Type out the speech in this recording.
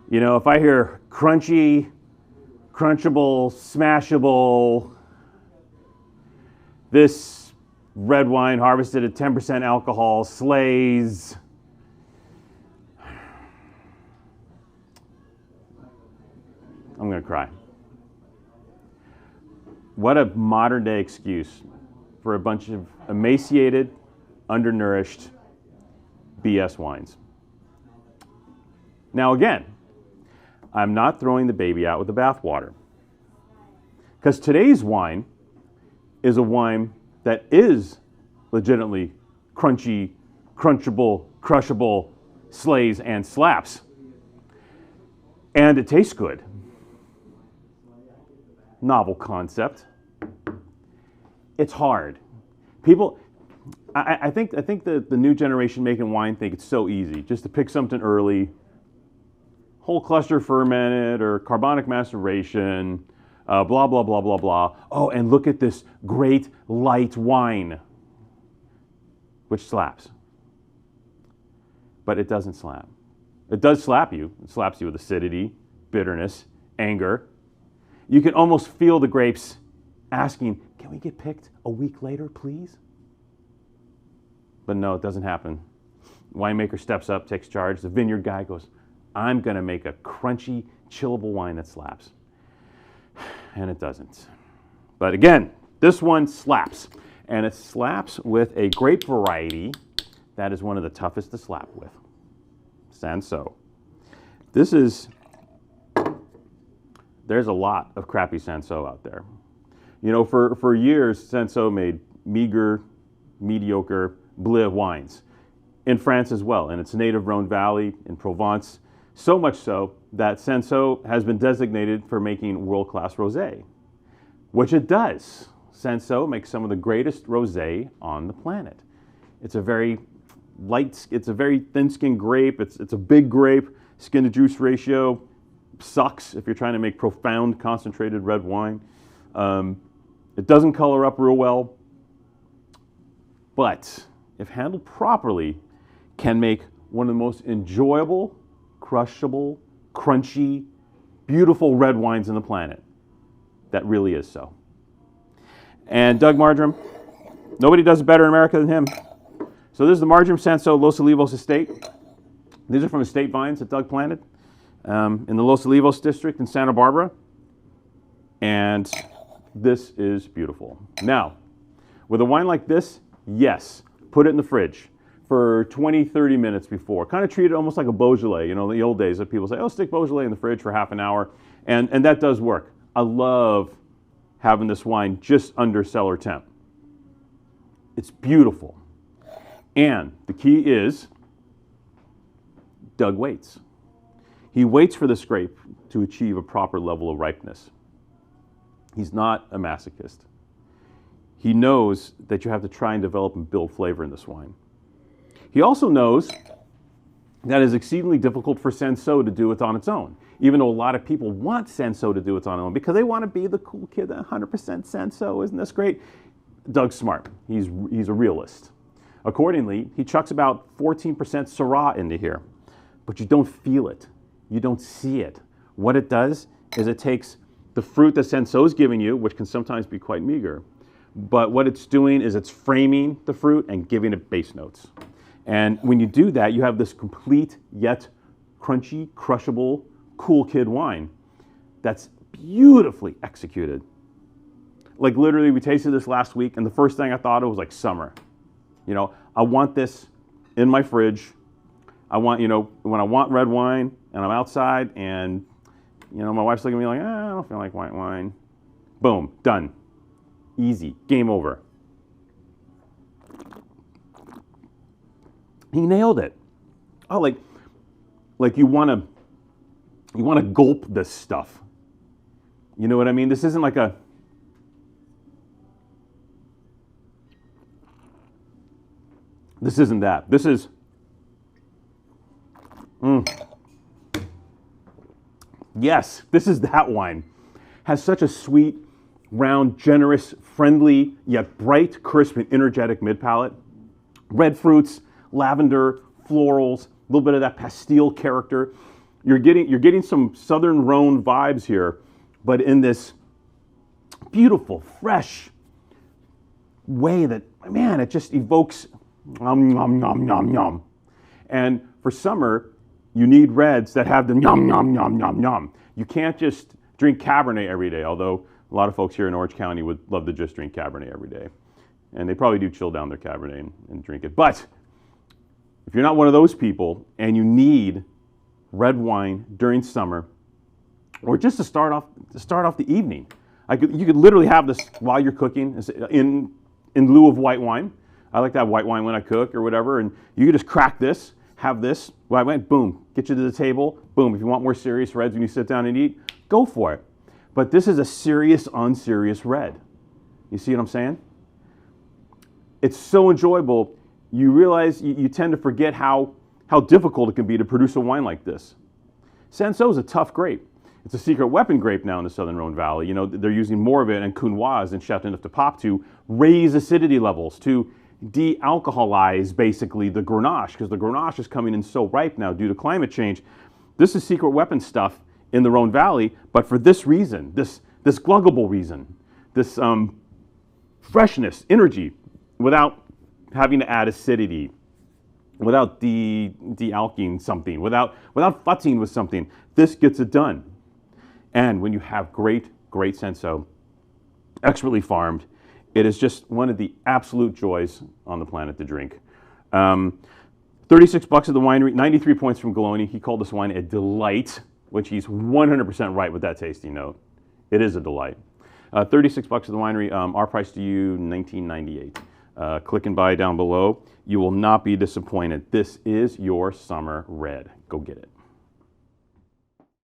You know, if I hear crunchy, crunchable, smashable, this red wine harvested at 10% alcohol slays. I'm going to cry. What a modern day excuse for a bunch of emaciated, undernourished BS wines. Now again, I'm not throwing the baby out with the bathwater, because today's wine is a wine that is legitimately crunchy, crunchable, crushable, slays and slaps. And it tastes good. Novel concept. It's hard. People, I think the new generation making wine think it's so easy just to pick something early, whole cluster fermented or carbonic maceration, blah, blah, blah, blah, blah. Oh, and look at this great light wine, which slaps. But it doesn't slap. It does slap you. It slaps you with acidity, bitterness, anger. You can almost feel the grapes asking, can we get picked a week later, please? But no, it doesn't happen. Winemaker steps up, takes charge. The vineyard guy goes, I'm going to make a crunchy, chillable wine that slaps. And it doesn't. But again, this one slaps. And it slaps with a grape variety that is one of the toughest to slap with. Cinsault. There's a lot of crappy Cinsault out there. You know, for years, Cinsault made meager, mediocre, bleu wines. In France as well, in its native Rhone Valley, in Provence. So much so that Cinsault has been designated for making world-class rosé, which it does. Cinsault makes some of the greatest rosé on the planet. It's a very light, it's a very thin-skinned grape. It's a big grape. Skin-to-juice ratio sucks if you're trying to make profound, concentrated red wine. It doesn't color up real well, but if handled properly, can make one of the most enjoyable, crushable, crunchy, beautiful red wines on the planet. That really is so. And Doug Margerum, nobody does it better in America than him. So this is the Margerum Cinsault Los Olivos estate. These are from estate vines that Doug planted in the Los Olivos district in Santa Barbara. And this is beautiful. Now, with a wine like this, yes, put it in the fridge for 20, 30 minutes before. Kind of treat it almost like a Beaujolais. You know, in the old days that people say, oh, stick Beaujolais in the fridge for half an hour. And that does work. I love having this wine just under cellar temp. It's beautiful. And the key is, Doug waits. He waits for this grape to achieve a proper level of ripeness. He's not a masochist. He knows that you have to try and develop and build flavor in this wine. He also knows that it's exceedingly difficult for Cinsault to do it on its own, even though a lot of people want Cinsault to do it on its own because they want to be the cool kid, 100% Cinsault, isn't this great? Doug's smart. He's a realist. Accordingly, he chucks about 14% Syrah into here, but you don't feel it. You don't see it. What it does is it takes the fruit that Cinsault's giving you, which can sometimes be quite meager, but what it's doing is it's framing the fruit and giving it base notes. And when you do that, you have this complete yet crunchy, crushable, cool kid wine that's beautifully executed. Like literally, we tasted this last week, and the first thing I thought of was like summer. You know, I want this in my fridge. I want, you know, when I want red wine and I'm outside and, you know, my wife's looking at me like, I don't feel like white wine. Boom, done. Easy, game over. He nailed it. Oh, like you want to gulp this stuff. You know what I mean? This isn't like a, this isn't that. This is, yes, this is that wine. Has such a sweet, round, generous, friendly, yet bright, crisp, and energetic mid-palate. Red fruits, lavender, florals, a little bit of that pastille character. you're getting some Southern Rhone vibes here, but in this beautiful, fresh way that, man, it just evokes nom, nom, nom, nom, nom. And for summer, you need reds that have the nom, nom, nom, nom, nom. You can't just drink Cabernet every day, although a lot of folks here in Orange County would love to just drink Cabernet every day. And they probably do chill down their Cabernet and drink it. But if you're not one of those people and you need red wine during summer, or just to start off the evening, you could literally have this while you're cooking in lieu of white wine. I like to have white wine when I cook or whatever, and you could just crack this, have this, white wine, boom, get you to the table, boom. If you want more serious reds when you sit down and eat, go for it. But this is a serious, unserious red. You see what I'm saying? It's so enjoyable. You realize you tend to forget how difficult it can be to produce a wine like this. Cinsault is a tough grape. It's a secret weapon grape now in the Southern Rhone Valley. You know, they're using more of it in Counoise and Châteauneuf-du-Pape to raise acidity levels, to de-alcoholize basically the Grenache, because the Grenache is coming in so ripe now due to climate change. This is secret weapon stuff in the Rhone Valley, but for this reason, this gluggable reason, this freshness, energy, without having to add acidity, without de-alking something, without futzing with something. This gets it done. And when you have great Cinsault, expertly farmed, it is just one of the absolute joys on the planet to drink. 36 bucks at the winery, 93 points from Galoni. He called this wine a delight, which he's 100% right with that tasting note. It is a delight. 36 bucks at the winery. Our price to you, $19.98. Click and buy down below. You will not be disappointed. This is your summer red. Go get it.